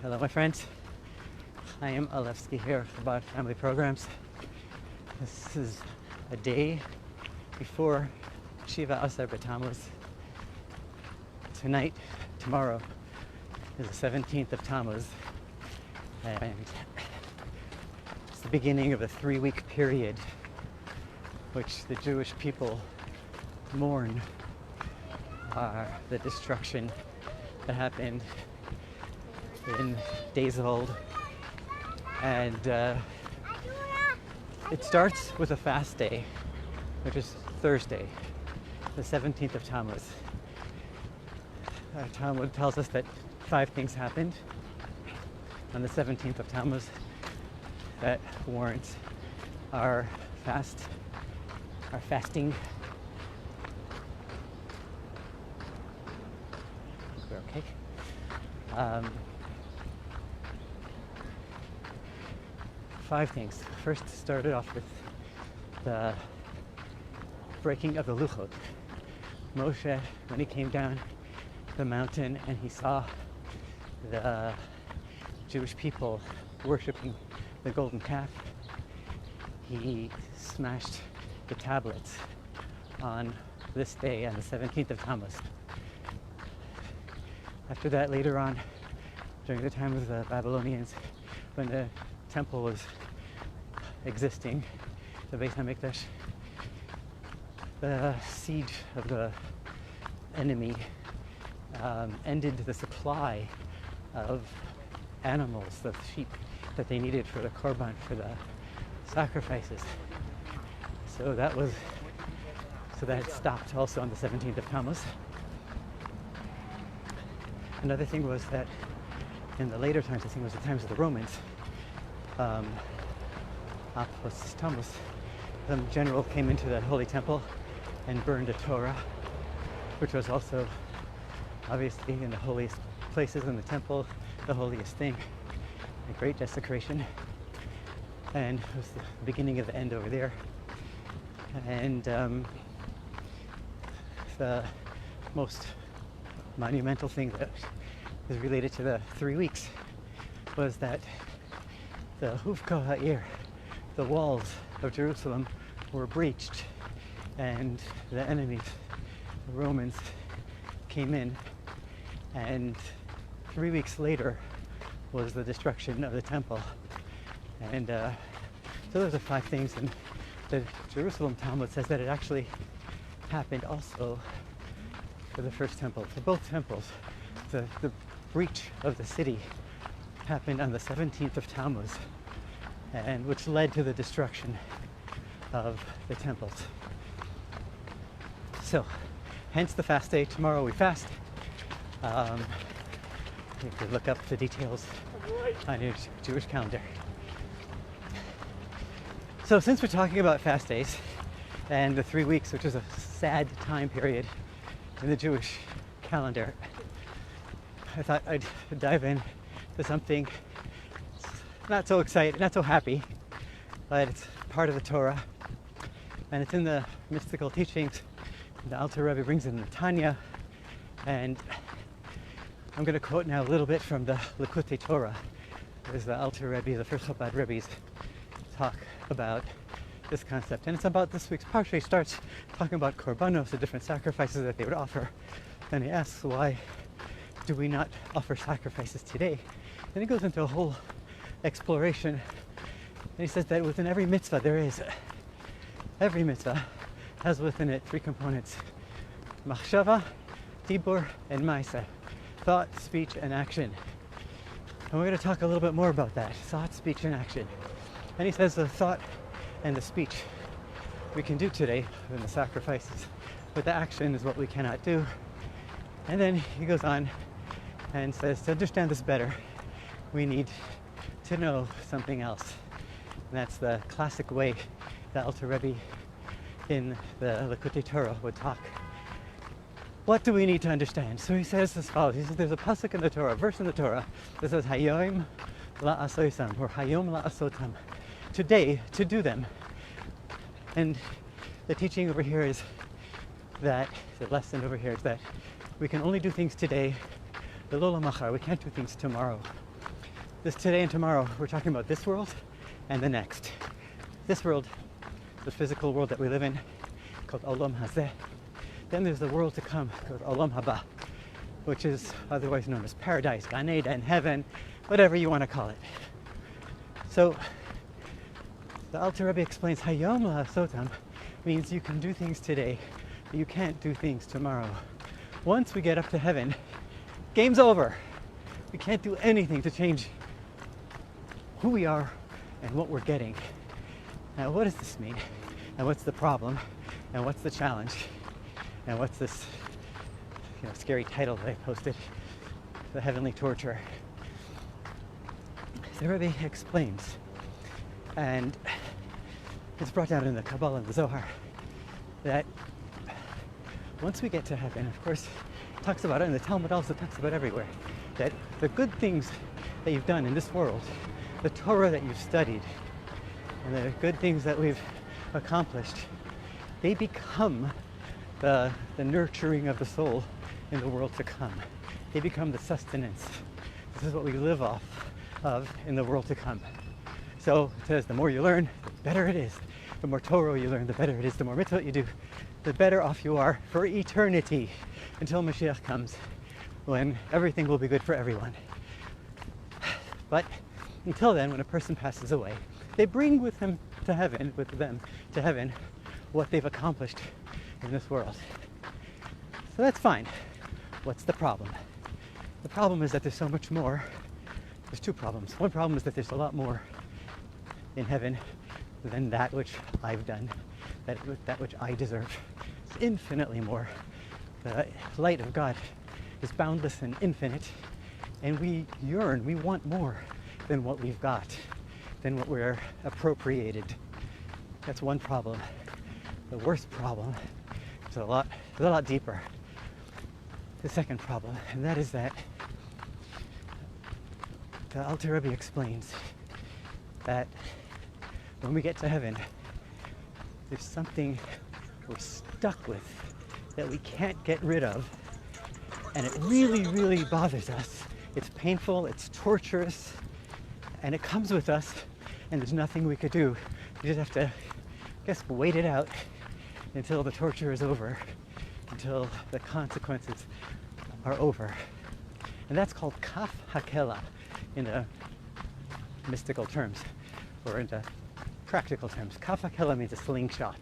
Hello, my friends. I am Alevsky here about family programs. This is a day before Shiva Asar B'Tammuz. Tomorrow, is the 17th of Tammuz, and it's the beginning of a 3-week period which the Jewish people mourn the destruction that happened in days of old. And it starts with a fast day, which is Thursday, the 17th of Tammuz. Talmud tells us that 5 things happened on the 17th of Tammuz that warrants our fasting. We're okay. 5 things. First, started off with the breaking of the luchot. Moshe, when he came down the mountain and he saw the Jewish people worshiping the golden calf, he smashed the tablets on this day, on the 17th of Tammuz. After that, later on, during the time of the Babylonians, when the temple was existing, the Beis HaMikdash, the siege of the enemy ended the supply of animals, the sheep that they needed for the korban, for the sacrifices. So that stopped also on the 17th of Tammuz. Another thing was that in the later times, I think it was the times of the Romans, Apos Tammuz, the general came into the Holy Temple and burned a Torah, which was also obviously in the holiest places in the temple, the holiest thing, a great desecration, and it was the beginning of the end over there. And the most monumental thing that is related to the 3 weeks was that the Hufka Ha'ir, the walls of Jerusalem, were breached, and the enemies, the Romans, came in, and 3 weeks later was the destruction of the temple. And so those are 5 things, and the Jerusalem Talmud says that it actually happened also for the first temple, for both temples. The breach of the city happened on the 17th of Tammuz, and which led to the destruction of the temples. So, hence the fast day. Tomorrow we fast. You can look up the details on your Jewish calendar. So since we're talking about fast days and the 3 weeks, which is a sad time period in the Jewish calendar, I thought I'd dive in to something not so exciting, not so happy, but it's part of the Torah, and it's in the mystical teachings. The Alter Rebbe brings in the Tanya, and I'm going to quote now a little bit from the Likutei Torah. There's the Alter Rebbe, the first Chabad Rebbe's talk about this concept, and it's about this week's parsha. He starts talking about korbanos, the different sacrifices that they would offer. Then he asks, why do we not offer sacrifices today? Then he goes into a whole exploration, and he says that within every mitzvah every mitzvah has within it 3 components: machshava, dibur, and ma'aseh, thought, speech, and action. And we're going to talk a little bit more about that, thought, speech, and action. And he says the thought and the speech we can do today in the sacrifices, but the action is what we cannot do. And then he goes on and says, to understand this better, we need to know something else. And that's the classic way the Alter Rebbe in the Likutei Torah would talk. What do we need to understand? So he says as follows. He says there's a pasuk in the Torah, a verse in the Torah that says Hayom la'asosam, or Hayom la'asotam, today to do them. And the teaching over here is that, the lesson over here is that we can only do things today, the lola machar, we can't do things tomorrow. this today and tomorrow, we're talking about this world and the next. This world, the physical world that we live in, called Olam Hazeh. Then there's the world to come, called Olam Haba, which is otherwise known as paradise, Gan Eden, heaven, whatever you want to call it. So the Alter Rebbe explains Hayom La'asotam means you can do things today, but you can't do things tomorrow. Once we get up to heaven, game's over. We can't do anything to change who we are and what we're getting. Now, what does this mean? And what's the problem? And what's the challenge? And what's this, scary title that I posted? The Heavenly Torture. The Rebbe explains, and it's brought down in the Kabbalah and the Zohar, that once we get to heaven, of course, it talks about it, and the Talmud also talks about everywhere, that the good things that you've done in this world, the Torah that you've studied, and the good things that we've accomplished, they become the nurturing of the soul in the world to come. They become the sustenance. This is what we live off of in the world to come. So it says the more you learn, the better it is. The more Torah you learn, the better it is. The more mitzvot you do, the better off you are for eternity until Mashiach comes, when everything will be good for everyone. But until then, when a person passes away, they bring with them to heaven, what they've accomplished in this world. So that's fine. What's the problem? The problem is that there's so much more. There's two problems. One problem is that there's a lot more in heaven than that which I've done, that which I deserve. It's infinitely more. The light of God is boundless and infinite, and we yearn, we want more than what we've got, than what we're appropriated. That's one problem. The worst problem is a lot deeper. The second problem, and that is that the Alter Rebbe explains that when we get to heaven, there's something we're stuck with that we can't get rid of, and it really, really bothers us. It's painful, it's torturous, and it comes with us, and there's nothing we could do. We just have to, wait it out until the torture is over, until the consequences are over. And that's called kaf hakela in the mystical terms, or in the practical terms. Kaf hakela means a slingshot.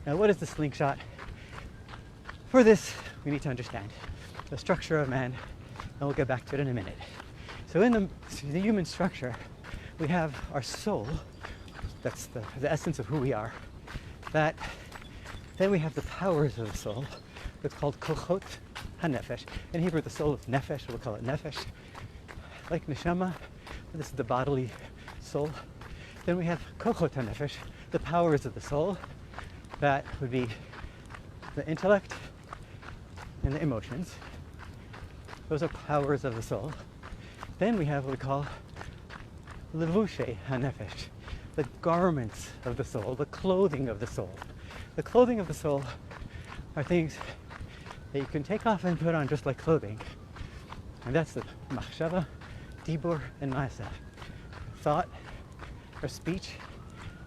Now, what is the slingshot? For this, we need to understand the structure of man, and we'll get back to it in a minute. So in the human structure, we have our soul, that's the essence of who we are. Then we have the powers of the soul, it's called kochot hanefesh. In Hebrew, the soul is nefesh, we'll call it nefesh. Like neshama, this is the bodily soul. Then we have kochot hanefesh, the powers of the soul. That would be the intellect and the emotions. Those are powers of the soul. Then we have what we call levushe hanefesh, the garments of the soul, the clothing of the soul. The clothing of the soul are things that you can take off and put on just like clothing. And that's the machshava, dibur, and maaseh. Thought, our speech,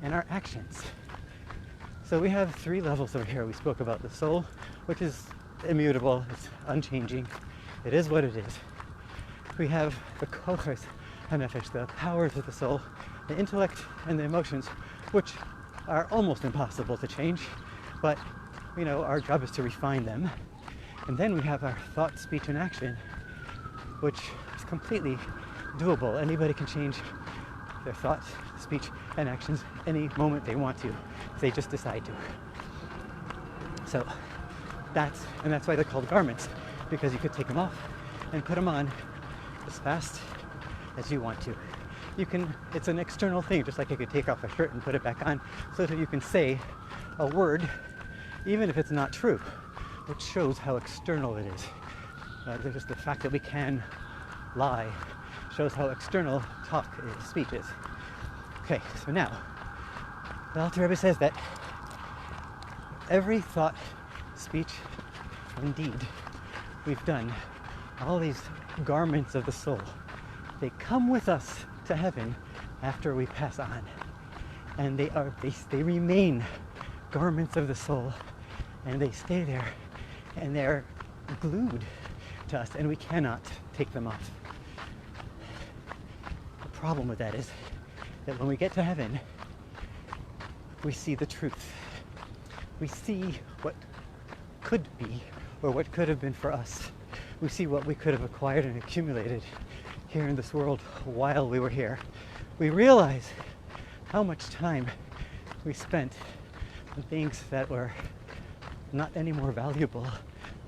and our actions. So we have three levels over here. We spoke about the soul, which is immutable, it's unchanging. It is what it is. We have the kochos hanefesh, the powers of the soul, the intellect and the emotions, which are almost impossible to change, but our job is to refine them. And then we have our thought, speech, and action, which is completely doable. Anybody can change their thoughts, speech, and actions any moment they want to, if they just decide to. So that's why they're called garments, because you could take them off and put them on as fast as you want to. It's an external thing, just like you could take off a shirt and put it back on, so that you can say a word, even if it's not true, which shows how external it is. Just the fact that we can lie shows how external speech is. Okay, so now, the Alter Rebbe says that every thought, speech, and deed we've done, all these garments of the soul, they come with us to heaven after we pass on. And they remain garments of the soul, and they stay there, and they're glued to us, and we cannot take them off. The problem with that is that when we get to heaven, we see the truth. We see what could be, or what could have been for us. We see what we could have acquired and accumulated here in this world while we were here. We realize how much time we spent on things that were not any more valuable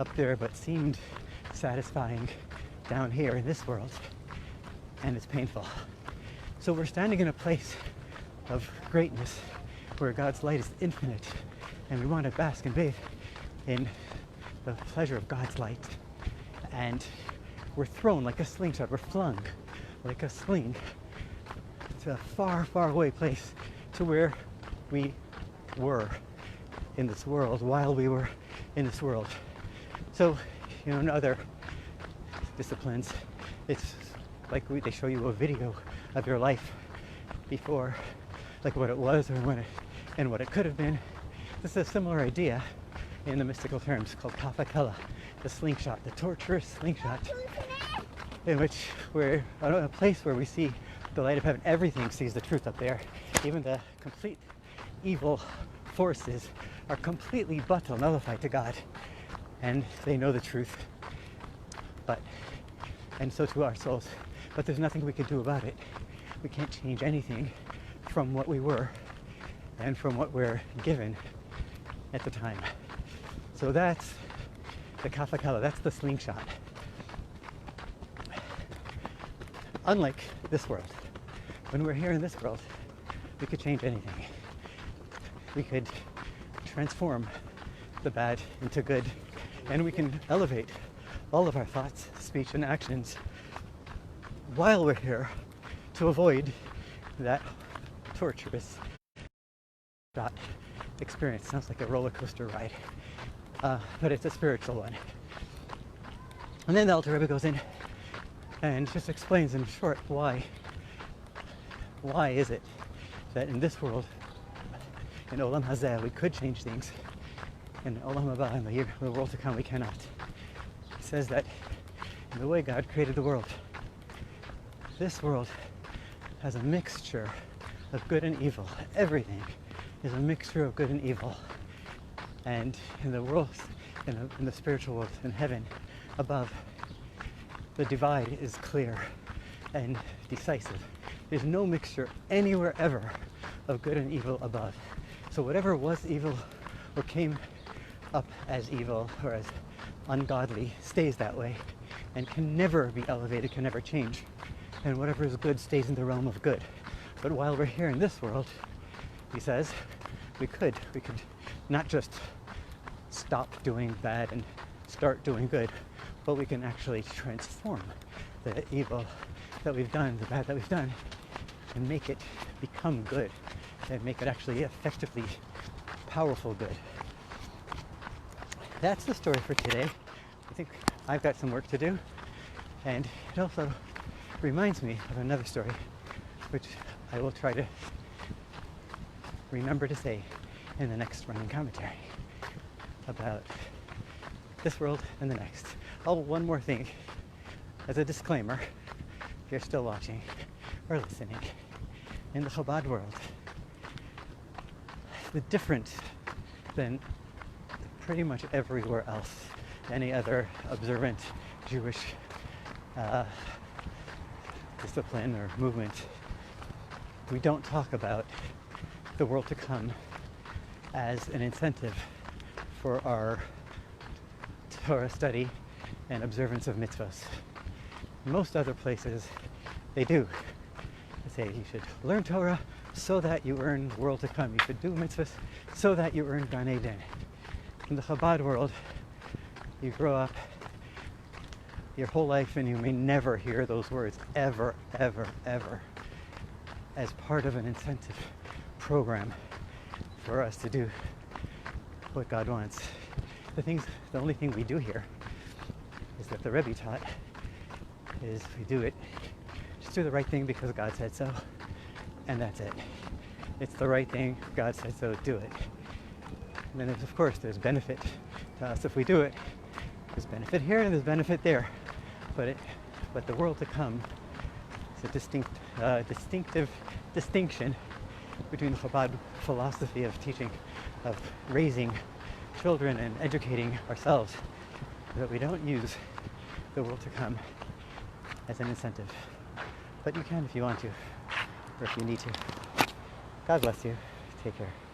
up there, but seemed satisfying down here in this world, and it's painful. So we're standing in a place of greatness where God's light is infinite, and we want to bask and bathe in the pleasure of God's light. And we're thrown like a slingshot, we're flung like a sling to a far, far away place, to where we were in this world while we were in this world. So, in other disciplines, it's like they show you a video of your life before, like what it was, or what it could have been. This is a similar idea in the mystical terms called kafakela, the slingshot, the torturous slingshot, in which we're a place where we see the light of heaven. Everything sees the truth up there. Even the complete evil forces are completely nullified to God, and they know the truth. And so to our souls. But there's nothing we can do about it. We can't change anything from what we were and from what we're given at the time. So that's the kafakala, that's the slingshot. Unlike this world, when we're here in this world, we could change anything. We could transform the bad into good, and we can elevate all of our thoughts, speech, and actions while we're here to avoid that torturous experience. Sounds like a roller coaster ride, but it's a spiritual one. And then the Alter Rebbe goes in and just explains in short why is it that in this world, in Olam Hazeh, we could change things, in Olam Haba, in the world to come, we cannot. He says that in the way God created the world, this world has a mixture of good and evil. Everything is a mixture of good and evil. And in the world, in the spiritual world, in heaven, above, the divide is clear and decisive. There's no mixture anywhere ever of good and evil above. So whatever was evil or came up as evil or as ungodly stays that way and can never be elevated, can never change. And whatever is good stays in the realm of good. But while we're here in this world, he says, we could not just stop doing bad and start doing good, but we can actually transform the evil that we've done, the bad that we've done, and make it become good, and make it actually effectively powerful good. That's the story for today. I think I've got some work to do, and it also reminds me of another story, which I will try to remember to say in the next running commentary about this world and the next. Oh, one more thing as a disclaimer, if you're still watching or listening. In the Chabad world, the different than pretty much everywhere else, any other observant Jewish discipline or movement, we don't talk about the world to come as an incentive for our Torah study and observance of mitzvahs. Most other places, they do. They say you should learn Torah so that you earn the world to come. You should do mitzvahs so that you earn Gan Eden. In the Chabad world, you grow up your whole life and you may never hear those words ever, ever, ever as part of an incentive program for us to do what God wants. The only thing we do here is that the Rebbe taught is we do it do the right thing because God said so, and that's it. It's the right thing, God said so, do it. And then of course there's benefit to us if we do it. There's benefit here and there's benefit there. But the world to come is a distinctive distinction between the Chabad philosophy of teaching, of raising children and educating ourselves, that we don't use the world to come as an incentive. But you can if you want to, or if you need to. God bless you. Take care.